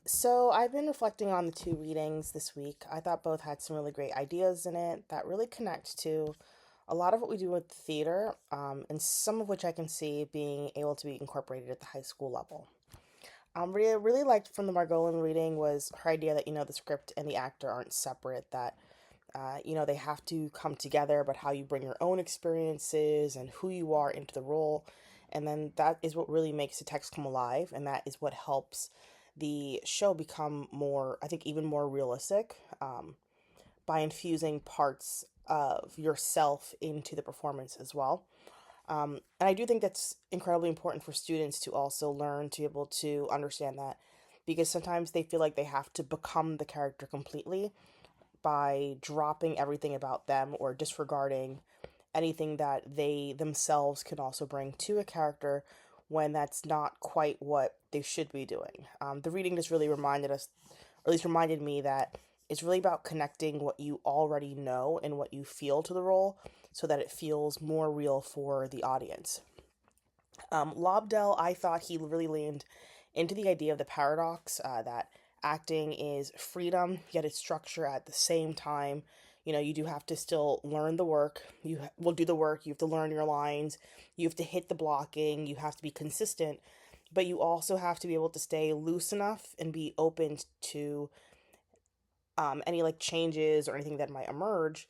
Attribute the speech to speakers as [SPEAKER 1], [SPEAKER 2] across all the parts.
[SPEAKER 1] So I've been reflecting on the two readings this week. I thought both had some really great ideas in it that really connect to a lot of what we do with theater, and some of which I can see being able to be incorporated at the high school level. Really liked from the Margolin reading was her idea that the script and the actor aren't separate. That they have to come together, but how you bring your own experiences and who you are into the role. And then that is what really makes the text come alive, and that is what helps the show become more, I think, even more realistic by infusing parts of yourself into the performance as well. And I do think that's incredibly important for students to also learn to be able to understand that because sometimes they feel like they have to become the character completely by dropping everything about them or disregarding anything that they themselves can also bring to a character when that's not quite what they should be doing. The reading just really reminded us, or at least reminded me, that it's really about connecting what you already know and what you feel to the role so that it feels more real for the audience. Lobdell, I thought he really leaned into the idea of the paradox that acting is freedom, yet it's structure at the same time. You do have to still learn the work. Will do the work. You have to learn your lines. You have to hit the blocking. You have to be consistent, but you also have to be able to stay loose enough and be open to any like changes or anything that might emerge,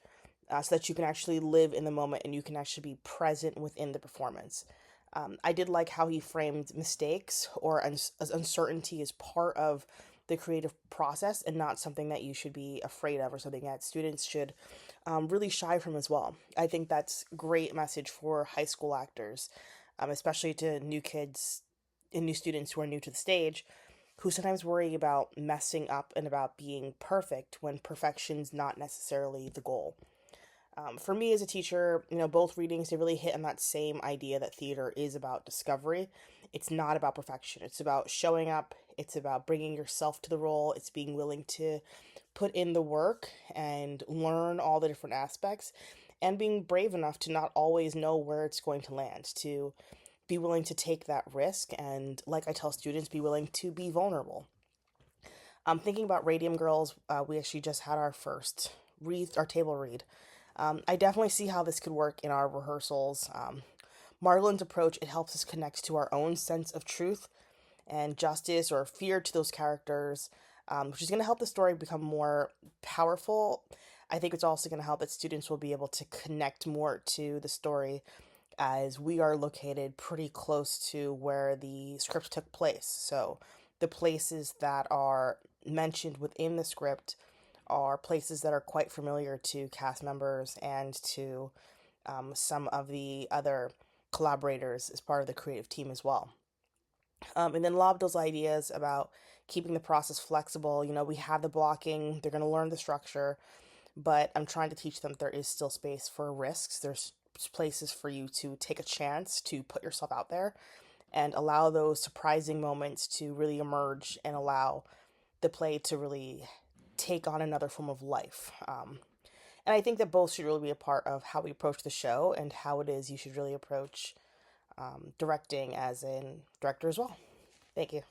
[SPEAKER 1] so that you can actually live in the moment and you can actually be present within the performance. I did like how he framed mistakes or uncertainty as part of the creative process and not something that you should be afraid of or something that students should really shy from as well. I think that's great message for high school actors, especially to new kids and new students who are new to the stage, who sometimes worry about messing up and about being perfect when perfection's not necessarily the goal. For me as a teacher, both readings, they really hit on that same idea that theater is about discovery. It's not about perfection. It's about showing up. It's about bringing yourself to the role. It's being willing to put in the work and learn all the different aspects and being brave enough to not always know where it's going to land, to be willing to take that risk. And like I tell students, be willing to be vulnerable. Thinking about Radium Girls, we actually just had our first our table read. I definitely see how this could work in our rehearsals. Margolin's approach, it helps us connect to our own sense of truth and justice or fear to those characters, which is going to help the story become more powerful. I think it's also going to help that students will be able to connect more to the story as we are located pretty close to where the script took place. So the places that are mentioned within the script are places that are quite familiar to cast members and to some of the other collaborators as part of the creative team as well. And then Lobdell's ideas about keeping the process flexible. We have the blocking, they're going to learn the structure, but I'm trying to teach them that there is still space for risks. There's places for you to take a chance to put yourself out there and allow those surprising moments to really emerge and allow the play to really take on another form of life. And I think that both should really be a part of how we approach the show and how it is you should really approach directing as a director as well. Thank you.